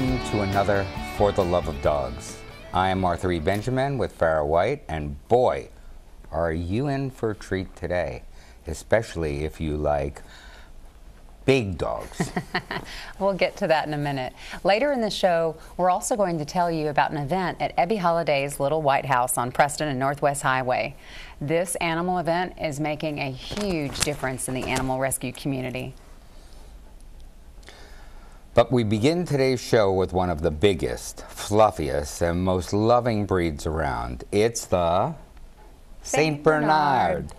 Welcome to another For the Love of Dogs. I am Arthur E. Benjamin with Farrah White, and boy, are you in for a treat today, especially if you like big dogs. We'll get to that in a minute. Later in the show, we're also going to tell you about an event at Ebby Holliday's Little White House on Preston and Northwest Highway. This animal event is making a huge difference in the animal rescue community. But we begin today's show with one of the biggest, fluffiest, and most loving breeds around. It's the St. Bernard.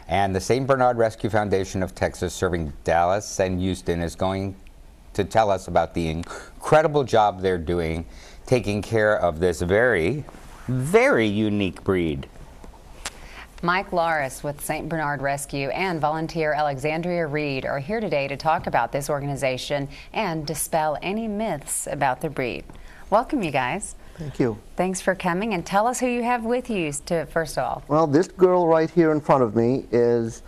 And the St. Bernard Rescue Foundation of Texas, serving Dallas and Houston, is going to tell us about the incredible job they're doing taking care of this very, very unique breed. Mike Laris with St. Bernard Rescue and volunteer Alexandria Reed are here today to talk about this organization and dispel any myths about the breed. Welcome, you guys. Thank you. Thanks for coming, and tell us who you have with you first of all. Well, this girl right here in front of me is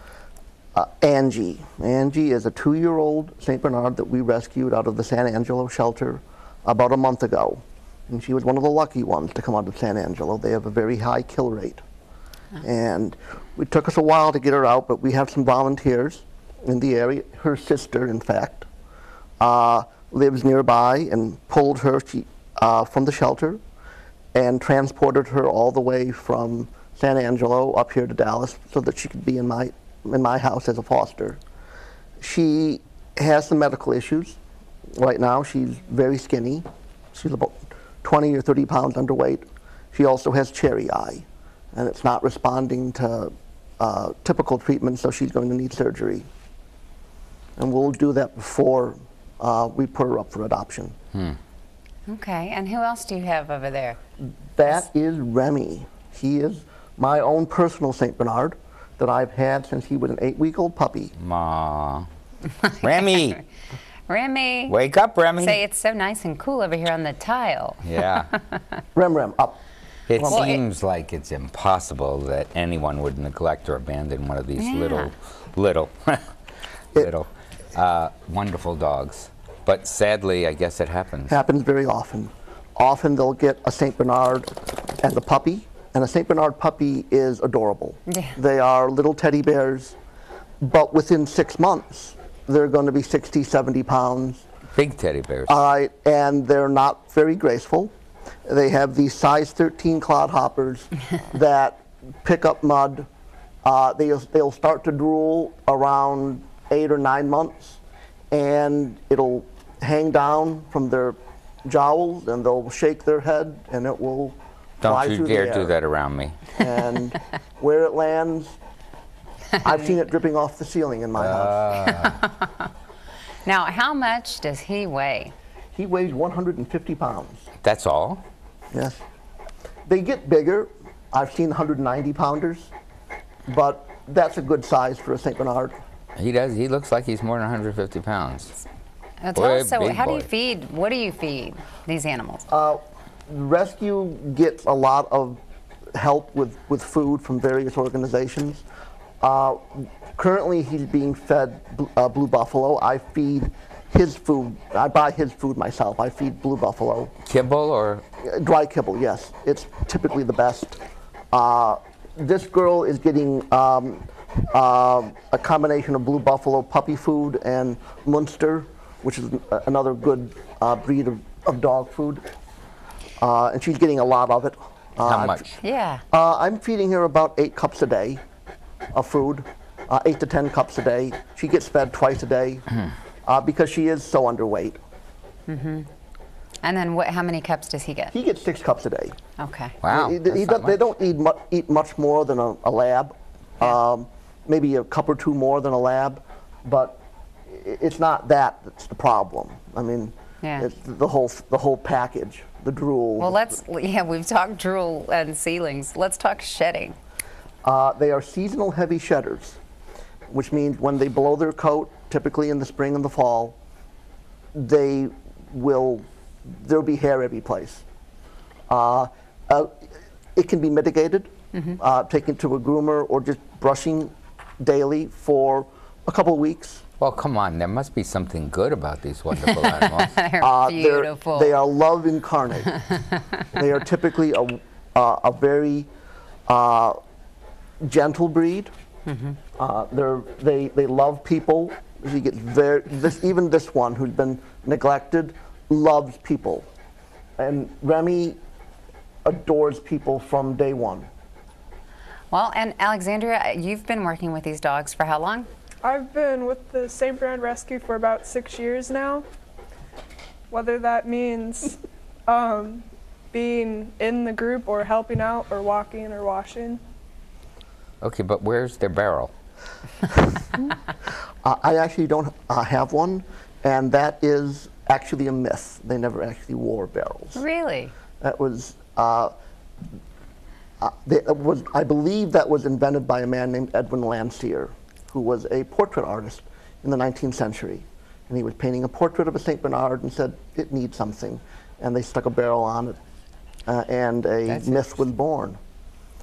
Angie. Angie is a 2-year-old St. Bernard that we rescued out of the San Angelo shelter about a month ago. And she was one of the lucky ones to come out of San Angelo. They have a very high kill rate. And it took us a while to get her out, but we have some volunteers in the area. Her sister, in fact, lives nearby and pulled her from the shelter and transported her all the way from San Angelo up here to Dallas so that she could be in my house as a foster. She has some medical issues. Right now she's very skinny. She's about 20 or 30 pounds underweight. She also has cherry eye, and it's not responding to typical treatment, so she's going to need surgery. And we'll do that before we put her up for adoption. Okay, and who else do you have over there? That is Remy. He is my own personal St. Bernard that I've had since he was an 8-week-old puppy. Ma. Remy! Remy! Wake up, Remy! Say, it's so nice and cool over here on the tile. Yeah. Rem, up. It seems like it's impossible that anyone would neglect or abandon one of these little wonderful dogs. But sadly, I guess it happens. Happens very often. Often they'll get a St. Bernard and a puppy, and a St. Bernard puppy is adorable. Yeah. They are little teddy bears, but within 6 months, they're going to be 60, 70 pounds. Big teddy bears. And they're not very graceful. They have these size 13 clodhoppers that pick up mud. They'll start to drool around 8 or 9 months, and it'll hang down from their jowls, and they'll shake their head, and it will fly through the air. Don't you dare do that around me. And where it lands, I've seen it dripping off the ceiling in my house. Now, how much does he weigh? He weighs 150 pounds. That's all? Yes. They get bigger. I've seen 190-pounders, but that's a good size for a St. Bernard. He does. He looks like he's more than 150 pounds. Tell us, so how do you feed, what do you feed these animals? Rescue gets a lot of help with food from various organizations. Currently, he's being fed Blue Buffalo. I feed his food. I buy his food myself. I feed Blue Buffalo. Kibble or? Dry kibble, yes. It's typically the best. This girl is getting a combination of Blue Buffalo puppy food and Munster, which is another good breed of dog food. And she's getting a lot of it. How much? Yeah. I'm feeding her about 8 cups a day of food, 8 to 10 cups a day. She gets fed twice a day because she is so underweight. And then how many cups does he get? He gets 6 cups a day. Okay. Wow. They don't eat much more than a lab. Maybe a cup or 2 more than a lab, but it's not that's the problem. I mean, it's the whole package, the drool. Well, we've talked drool and ceilings. Let's talk shedding. They are seasonal heavy shedders, which means when they blow their coat, typically in the spring and the fall, there'll be hair every place. It can be mitigated, taken to a groomer or just brushing daily for a couple of weeks. Well, come on, there must be something good about these wonderful animals. They're beautiful. They are love incarnate. They are typically a very gentle breed. They love people. He gets even this one who's been neglected loves people, and Remy adores people from day one. Well, and Alexandria, you've been working with these dogs for how long? I've been with the St. Bernard Rescue for about 6 years now. Whether that means being in the group or helping out or walking or washing. Okay, but where's their barrel? I actually don't have one, and that is actually a myth. They never actually wore barrels. Really? That was, I believe that was invented by a man named Edwin Landseer, who was a portrait artist in the 19th century. And he was painting a portrait of a St. Bernard and said, it needs something. And they stuck a barrel on it, and a myth was born.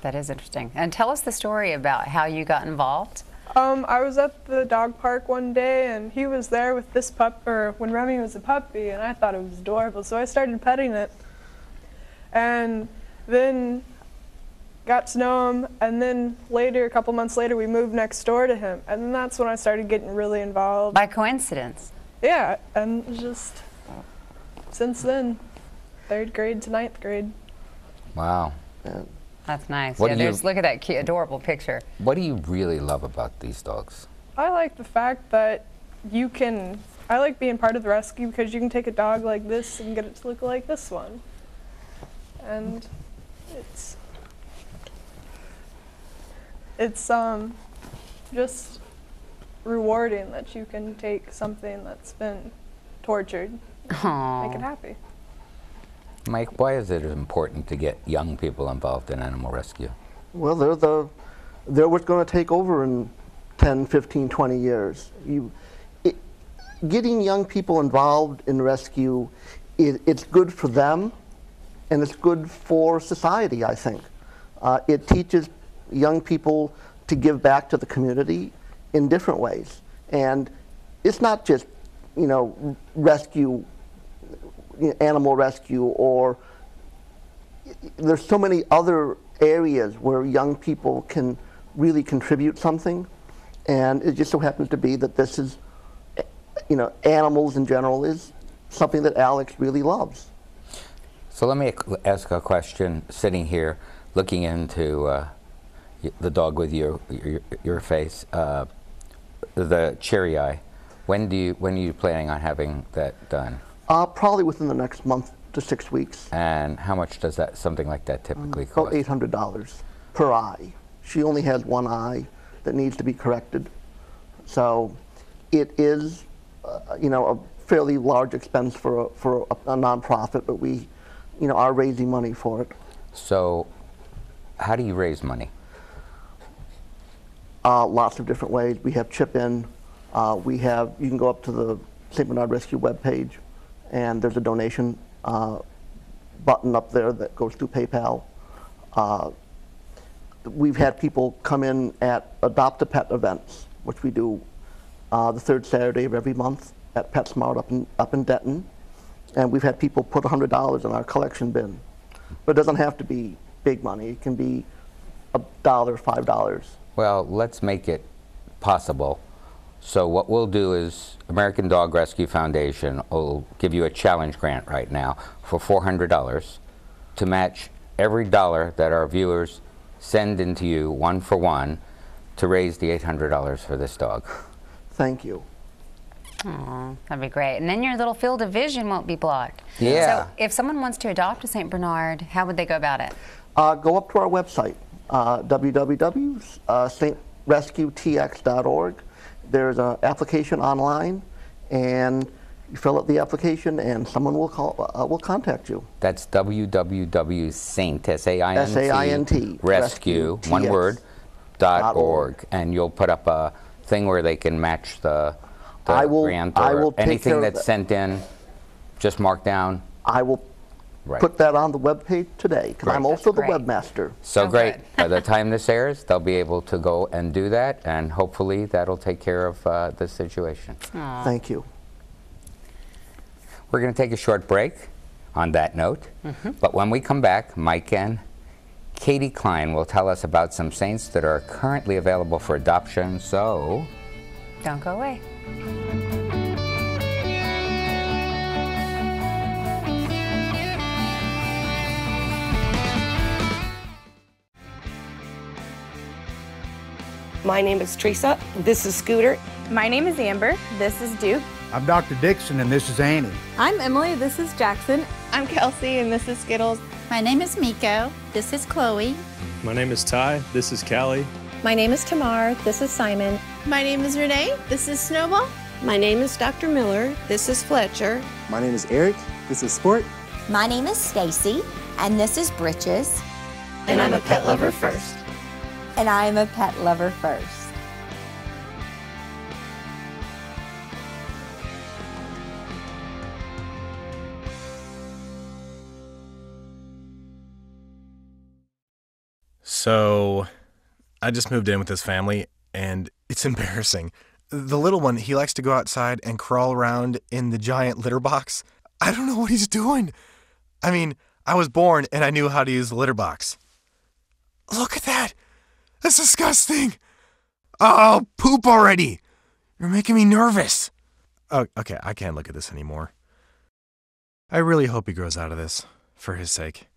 That is interesting. And tell us the story about how you got involved. I was at the dog park one day, and he was there with this pup, or when Remy was a puppy, and I thought it was adorable, so I started petting it. And then got to know him, and then later, a couple months later, we moved next door to him, and then that's when I started getting really involved. By coincidence? Yeah, and just since then, 3rd grade to 9th grade. Wow. That's nice. What Yeah, do you- look at that cute, adorable picture. What do you really love about these dogs? I like the fact that I like being part of the rescue because you can take a dog like this and get it to look like this one. And it's just rewarding that you can take something that's been tortured, Aww. make it happy. Mike, why is it important to get young people involved in animal rescue? Well, they're what's going to take over in 10, 15, 20 years. Getting young people involved in rescue, it's good for them, and it's good for society, I think. It teaches young people to give back to the community in different ways. And it's not just, rescue, animal rescue, or there's so many other areas where young people can really contribute something. And it just so happens to be that this is, animals in general is something that Alex really loves. So let me ask a question, sitting here, looking into the dog with your face, the cherry eye. When are you planning on having that done? Probably within the next month to 6 weeks. And how much does something like that typically cost? About $800 per eye. She only has one eye that needs to be corrected. So it is, a fairly large expense for a nonprofit, but we, are raising money for it. So how do you raise money? Lots of different ways. We have chip-in. You can go up to the St. Bernard Rescue webpage, and there's a donation button up there that goes through PayPal. We've had people come in at Adopt a Pet events, which we do the 3rd Saturday of every month at PetSmart up in Denton. And we've had people put $100 in our collection bin. But it doesn't have to be big money. It can be $1, $5. Well, let's make it possible. So what we'll do is American Dog Rescue Foundation will give you a challenge grant right now for $400 to match every dollar that our viewers send into you, one for one, to raise the $800 for this dog. Thank you. Aw, that'd be great. And then your little field of vision won't be blocked. Yeah. So if someone wants to adopt a St. Bernard, how would they go about it? Go up to our website, www.strescuetx.org. There's an application online, and you fill out the application, and someone will contact you. That's www.saint, S-A-I-N-T, rescue, one TX. word, .org. And you'll put up a thing where they can match the I will grant, take or anything care of that's that. sent in, just mark down. I will put that on the webpage today, because I'm also the great. webmaster. So Oh, great. good. By the time this airs, they'll be able to go and do that, and hopefully that'll take care of the situation. Thank you. We're going to take a short break on that note, but when we come back, Mike and Katie Klein will tell us about some saints that are currently available for adoption, so Don't go away. My name is Teresa. This is Scooter. My name is Amber. This is Duke. I'm Dr. Dixon, and this is Annie. I'm Emily. This is Jackson. I'm Kelsey, and this is Skittles. My name is Miko. This is Chloe. My name is Ty. This is Callie. My name is Tamar. This is Simon. My name is Renee. This is Snowball. My name is Dr. Miller. This is Fletcher. My name is Eric. This is Sport. My name is Stacy, and this is Britches. And I'm a pet lover first. And I'm a pet lover first. So, I just moved in with this family, and it's embarrassing. The little one, he likes to go outside and crawl around in the giant litter box. I don't know what he's doing. I mean, I was born and I knew how to use the litter box. Look at that! That's disgusting! Oh, poop already! You're making me nervous. Oh, okay, I can't look at this anymore. I really hope he grows out of this, for his sake.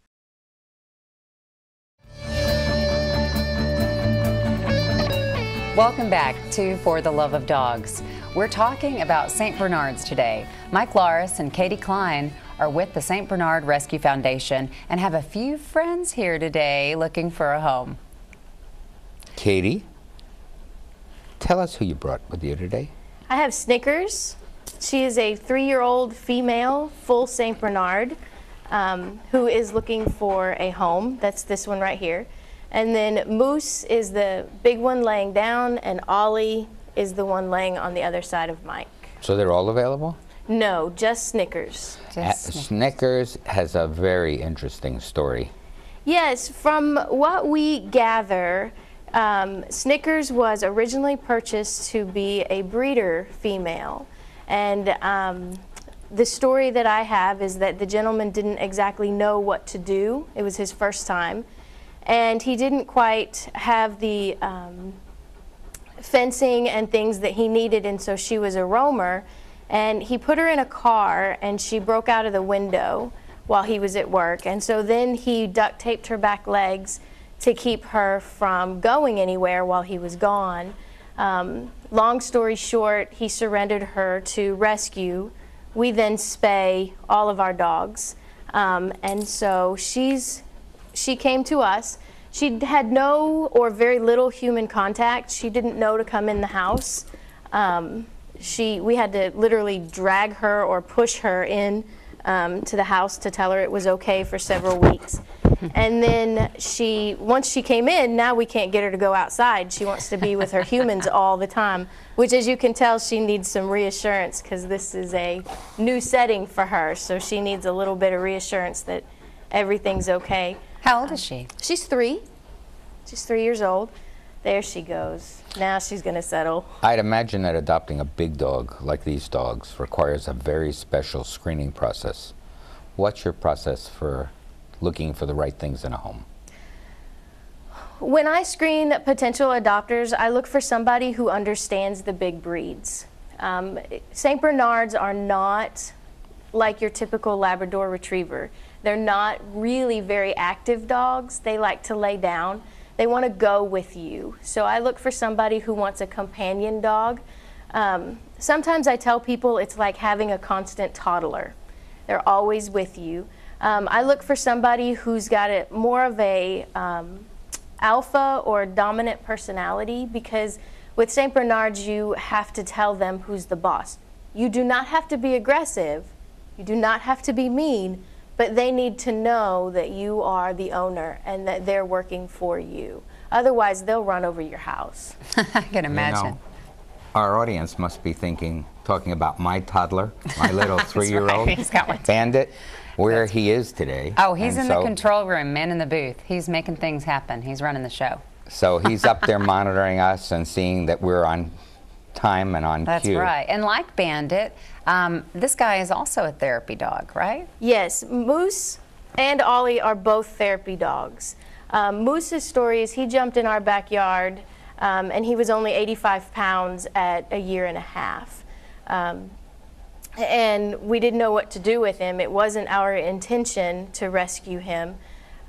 Welcome back to For the Love of Dogs. We're talking about St. Bernards today. Mike Laris and Katie Klein are with the St. Bernard Rescue Foundation and have a few friends here today looking for a home. Katie, tell us who you brought with you today. I have Snickers. She is a 3-year-old female, full St. Bernard, who is looking for a home. That's this one right here. And then Moose is the big one laying down, and Ollie is the one laying on the other side of Mike. So they're all available? No, just Snickers. Snickers has a very interesting story. Yes, from what we gather, Snickers was originally purchased to be a breeder female. And the story that I have is that the gentleman didn't exactly know what to do. It was his first time. And he didn't quite have the fencing and things that he needed, and so she was a roamer. And he put her in a car, and she broke out of the window while he was at work. And so then he duct taped her back legs to keep her from going anywhere while he was gone. Long story short, he surrendered her to rescue. We then spay all of our dogs. And so she came to us. She had no or very little human contact. She didn't know to come in the house. We had to literally drag her or push her in to the house to tell her it was okay for several weeks. And then once she came in, now we can't get her to go outside. She wants to be with her humans all the time, which, as you can tell, she needs some reassurance because this is a new setting for her. So she needs a little bit of reassurance that everything's okay. How old is she? She's 3. She's 3 years old. There she goes. Now she's going to settle. I'd imagine that adopting a big dog like these dogs requires a very special screening process. What's your process for looking for the right things in a home? When I screen potential adopters, I look for somebody who understands the big breeds. St. Bernards are not like your typical Labrador Retriever. They're not really very active dogs. They like to lay down. They want to go with you. So I look for somebody who wants a companion dog. Sometimes I tell people it's like having a constant toddler. They're always with you. I look for somebody who's got more of a alpha or dominant personality, because with St. Bernards you have to tell them who's the boss. You do not have to be aggressive. You do not have to be mean. But they need to know that you are the owner and that they're working for you. Otherwise, they'll run over your house. I can imagine. Our audience must be talking about my toddler, my little 3-year-old, right. He's got one. Bandit, where he is today. Oh, he's in the control room, man in the booth. He's making things happen. He's running the show. So he's up there monitoring us and seeing that we're on time and on cue. That's right. And like Bandit, this guy is also a therapy dog, right? Yes, Moose and Ollie are both therapy dogs. Moose's story is he jumped in our backyard and he was only 85 pounds at 1.5 years. And we didn't know what to do with him. It wasn't our intention to rescue him.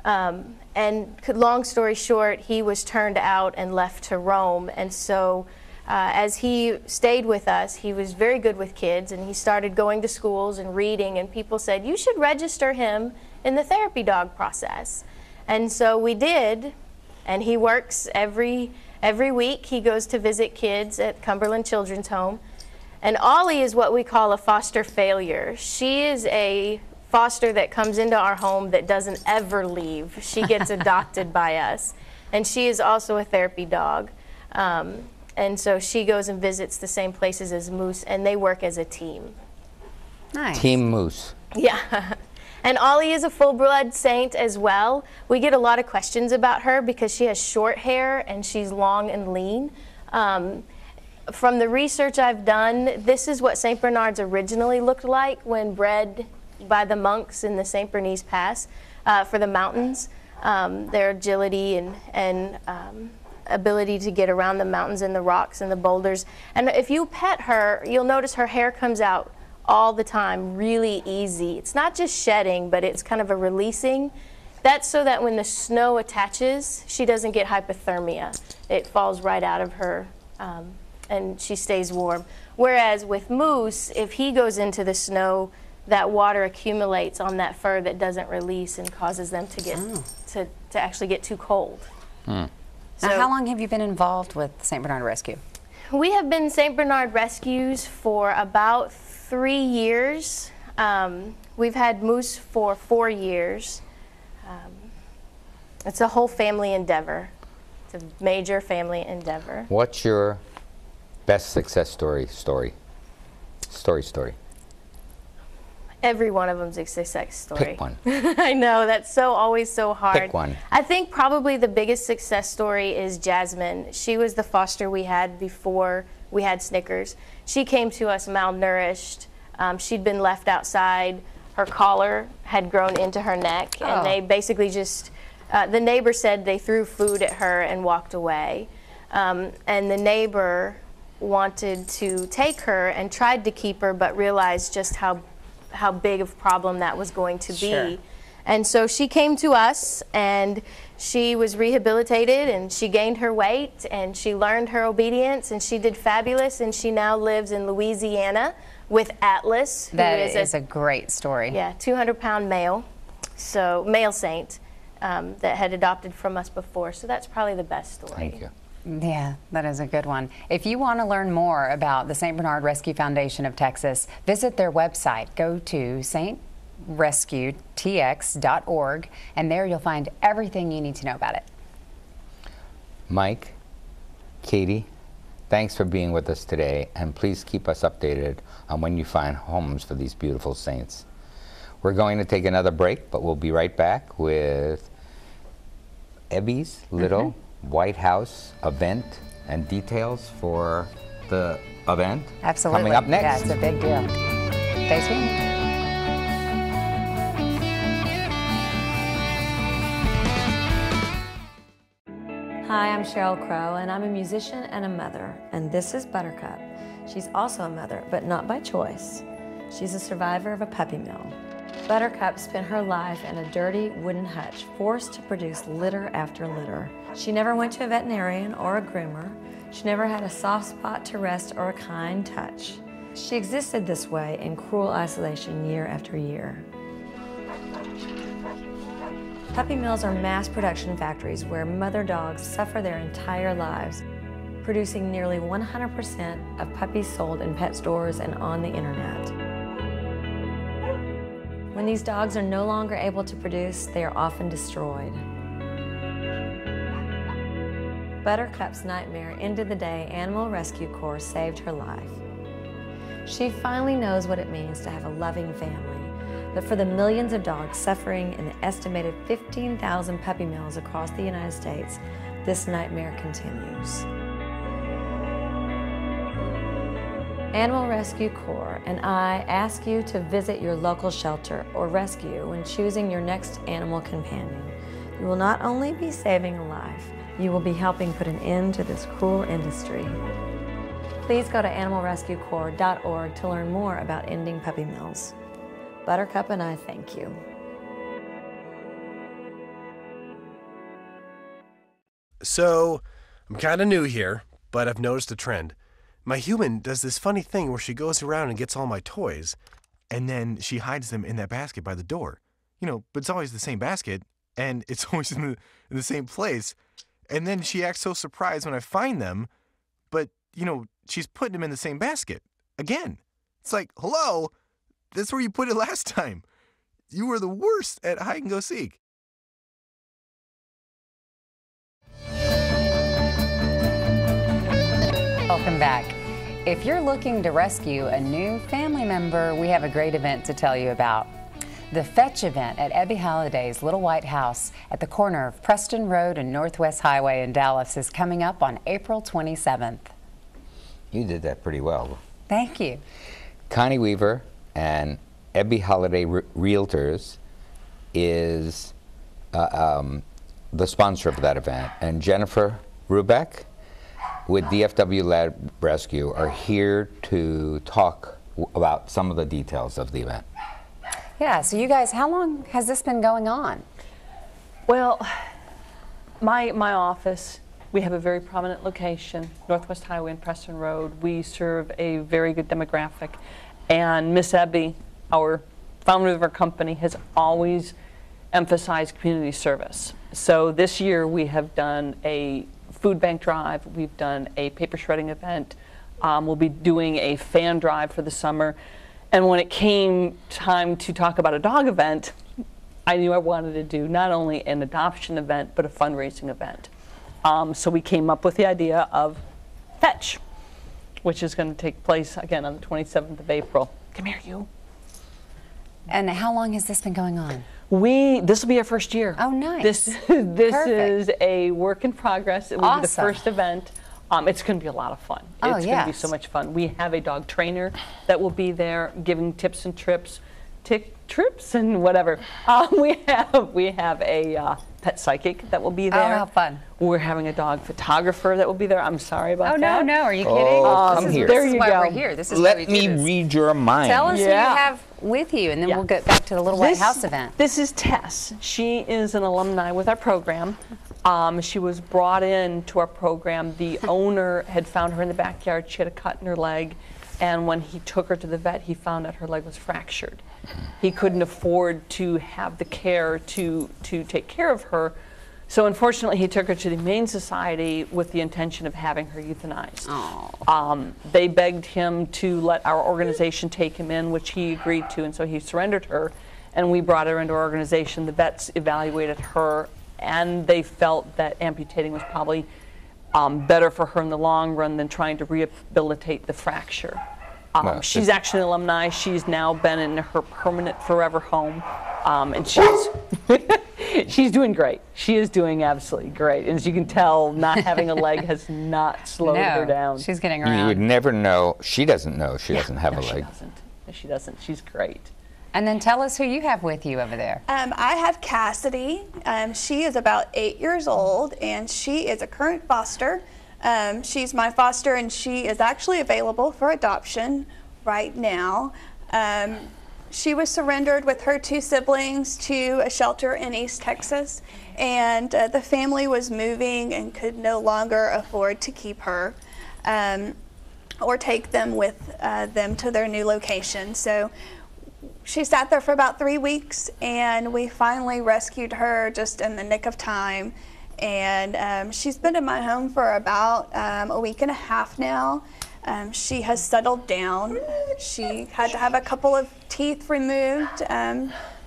And long story short, he was turned out and left to roam. And so as he stayed with us, he was very good with kids, and he started going to schools and reading, and people said, you should register him in the therapy dog process. And so we did, and he works every week. He goes to visit kids at Cumberland Children's Home. And Ollie is what we call a foster failure. She is a foster that comes into our home that doesn't ever leave. She gets adopted by us. And she is also a therapy dog. And so she goes and visits the same places as Moose, and they work as a team. Nice. Team Moose. Yeah. And Ollie is a full-blood saint as well. We get a lot of questions about her because she has short hair and she's long and lean. From the research I've done, this is what St. Bernards originally looked like when bred by the monks in the St. Bernese Pass for the mountains. Their agility and ability to get around the mountains and the rocks and the boulders. And if you pet her, you'll notice her hair comes out all the time, really easy. It's not just shedding, but it's kind of a releasing. That's so that when the snow attaches, she doesn't get hypothermia. It falls right out of her and she stays warm. Whereas with Moose, if he goes into the snow, that water accumulates on that fur that doesn't release and causes them to get to actually get too cold. So, now, how long have you been involved with St. Bernard Rescue? We have been St. Bernard Rescues for about 3 years. We've had Moose for 4 years. It's a whole family endeavor. It's a major family endeavor. What's your best success story? Every one of them's a success story. Pick one. I know, that's always so hard. Pick one. I think probably the biggest success story is Jasmine. She was the foster we had before we had Snickers. She came to us malnourished. She'd been left outside. Her collar had grown into her neck, and they basically just, the neighbor said they threw food at her and walked away. And the neighbor wanted to take her and tried to keep her, but realized just how big of a problem that was going to be. Sure. And so she came to us, and she was rehabilitated, and she gained her weight, and she learned her obedience, and she did fabulous, and she now lives in Louisiana with Atlas, who that is a great story. Yeah, 200-pound male, so male saint that had adopted from us before. So that's probably the best story. Thank you. Yeah, that is a good one. If you want to learn more about the St. Bernard Rescue Foundation of Texas, visit their website. Go to strescuetx.org, and there you'll find everything you need to know about it. Mike, Katie, thanks for being with us today, and please keep us updated on when you find homes for these beautiful saints. We're going to take another break, but we'll be right back with Ebby's little White House event and details for the event. Absolutely. Coming up next. Yeah, it's a big deal. Stay tuned. Hi, I'm Cheryl Crow, and I'm a musician and a mother, and this is Buttercup. She's also a mother, but not by choice. She's a survivor of a puppy mill. Buttercup spent her life in a dirty wooden hutch, forced to produce litter after litter. She never went to a veterinarian or a groomer. She never had a soft spot to rest or a kind touch. She existed this way in cruel isolation year after year. Puppy mills are mass production factories where mother dogs suffer their entire lives, producing nearly 100% of puppies sold in pet stores and on the internet. When these dogs are no longer able to produce, they are often destroyed. Buttercup's nightmare ended the day Animal Rescue Corps saved her life. She finally knows what it means to have a loving family, but for the millions of dogs suffering in the estimated 15,000 puppy mills across the United States, this nightmare continues. Animal Rescue Corps and I ask you to visit your local shelter or rescue when choosing your next animal companion. You will not only be saving a life, you will be helping put an end to this cruel industry. Please go to animalrescuecorps.org to learn more about ending puppy mills. Buttercup and I thank you. So, I'm kind of new here, but I've noticed a trend. My human does this funny thing where she goes around and gets all my toys, and then she hides them in that basket by the door. You know, but it's always the same basket, and it's always in the same place. And then she acts so surprised when I find them, but, you know, she's putting them in the same basket. Again. It's like, hello, that's where you put it last time. You were the worst at hide and go seek. Welcome back. If you're looking to rescue a new family member, we have a great event to tell you about. The Fetch event at Ebby Holiday's Little White House at the corner of Preston Road and Northwest Highway in Dallas is coming up on April 27th. You did that pretty well. Thank you. Connie Weaver and Ebby Holiday Realtors is the sponsor of that event, and Jennifer Rubach with DFW Lab Rescue are here to talk about some of the details of the event. Yeah, so you guys, how long has this been going on? Well, my office, we have a very prominent location, Northwest Highway and Preston Road. We serve a very good demographic. And Miss Ebby, our founder of our company, has always emphasized community service. So this year we have done a food bank drive, we've done a paper shredding event, we'll be doing a fan drive for the summer. And when it came time to talk about a dog event, I knew I wanted to do not only an adoption event, but a fundraising event. So we came up with the idea of Fetch, which is going to take place again on the 27th of April. Come here, you. And how long has this been going on? This will be our first year. Oh, nice. This is a work in progress. It will be the first event. It's going to be a lot of fun. It's going to be so much fun. We have a dog trainer that will be there giving tips and trips and whatever. We have a pet psychic that will be there. Oh, how fun. We're having a dog photographer that will be there. I'm sorry about that. Oh, no, are you kidding? Oh, come here. This is why we're here. This is Let why we me do this. read your mind. Tell us who you have with you, and then we'll get back to the Little White House event. This is Tess. She is an alumni with our program. She was brought in to our program. The owner had found her in the backyard. She had a cut in her leg, and when he took her to the vet, he found out her leg was fractured. He couldn't afford to have the care to take care of her, so unfortunately he took her to the Humane Society with the intention of having her euthanized. They begged him to let our organization take him in, which he agreed to, and so he surrendered her, and we brought her into our organization. The vets evaluated her, and they felt that amputating was probably better for her in the long run than trying to rehabilitate the fracture. She's actually an alumni. She's now been in her permanent forever home, and she's doing great. She is doing absolutely great. And as you can tell, not having a leg has not slowed her down. She's getting around. You would never know. She doesn't know she doesn't have a leg. She doesn't. She's great. And then tell us who you have with you over there. I have Cassidy. She is about 8 years old, and she is a current foster. She's my foster, and she is actually available for adoption right now. She was surrendered with her 2 siblings to a shelter in East Texas, and the family was moving and could no longer afford to keep her or take them with them to their new location. So she sat there for about 3 weeks, and we finally rescued her just in the nick of time. And she's been in my home for about a week and a half now. She has settled down. She had to have a couple of teeth removed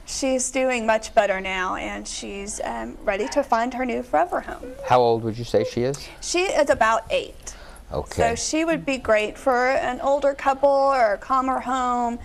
she's doing much better now, and she's ready to find her new forever home. How old would you say she is? She is about 8. Okay. So she would be great for an older couple or a calmer home.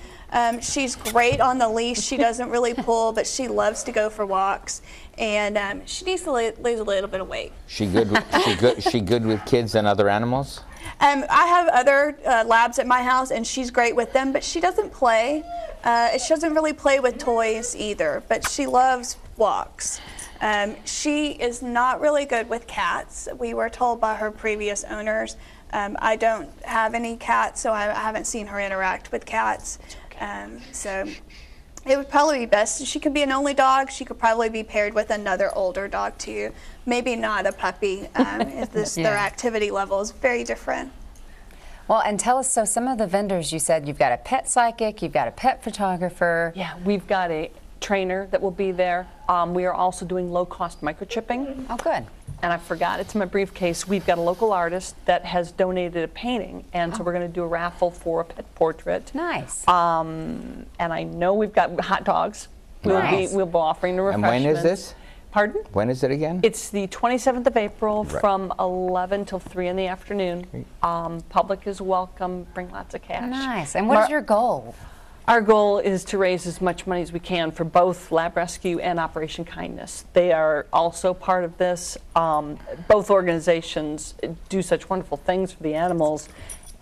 She's great on the leash. She doesn't really pull, but she loves to go for walks, and she needs to lose a little bit of weight. She good with kids and other animals? I have other labs at my house, and she's great with them, but she doesn't play. She doesn't really play with toys either, but she loves walks. She is not really good with cats. We were told by her previous owners. I don't have any cats, so I haven't seen her interact with cats. So it would probably be best. She could be an only dog. She could probably be paired with another older dog too. Maybe not a puppy. Their activity level is very different. Well, and tell us, so some of the vendors, you said you've got a pet psychic, you've got a pet photographer. Yeah, we've got a trainer that will be there. We are also doing low-cost microchipping. Oh, good. And I forgot, it's in my briefcase. We've got a local artist that has donated a painting, and so we're going to do a raffle for a pet portrait. Nice. And I know we've got hot dogs. Nice. We'll be offering the refreshments. And when is this? Pardon? When is it again? It's the 27th of April from 11 till 3 in the afternoon. Public is welcome. Bring lots of cash. Nice. And what is your goal? Our goal is to raise as much money as we can for both Lab Rescue and Operation Kindness. They are also part of this. Both organizations do such wonderful things for the animals,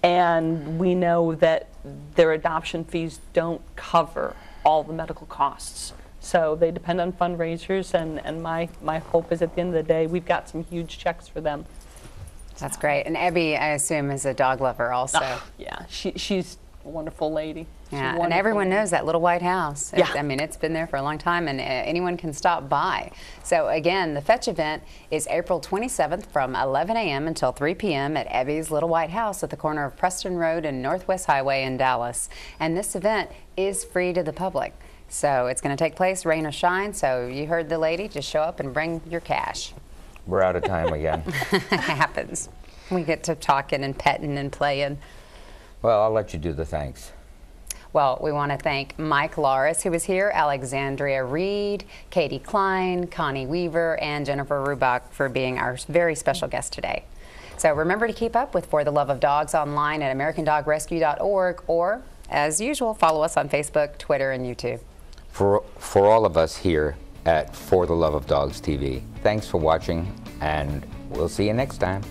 and we know that their adoption fees don't cover all the medical costs. So they depend on fundraisers, and my hope is at the end of the day, we've got some huge checks for them. That's great. And Ebby, I assume, is a dog lover also. Yeah, she's a wonderful lady. Yeah, and everyone knows that little white house. Yeah. I mean, it's been there for a long time, and anyone can stop by. So again, the Fetch event is April 27th from 11 a.m. until 3 p.m. at Ebby's Little White House at the corner of Preston Road and Northwest Highway in Dallas. And this event is free to the public. So it's going to take place, rain or shine. So you heard the lady, just show up and bring your cash. We're out of time again. It happens. We get to talking and petting and playing. Well, I'll let you do the thanks. Well, we want to thank Mike Lawrence, who was here, Alexandria Reed, Katie Klein, Connie Weaver, and Jennifer Rubach for being our very special guest today. So remember to keep up with For the Love of Dogs online at AmericanDogRescue.org, or, as usual, follow us on Facebook, Twitter, and YouTube. For all of us here at For the Love of Dogs TV, thanks for watching, and we'll see you next time.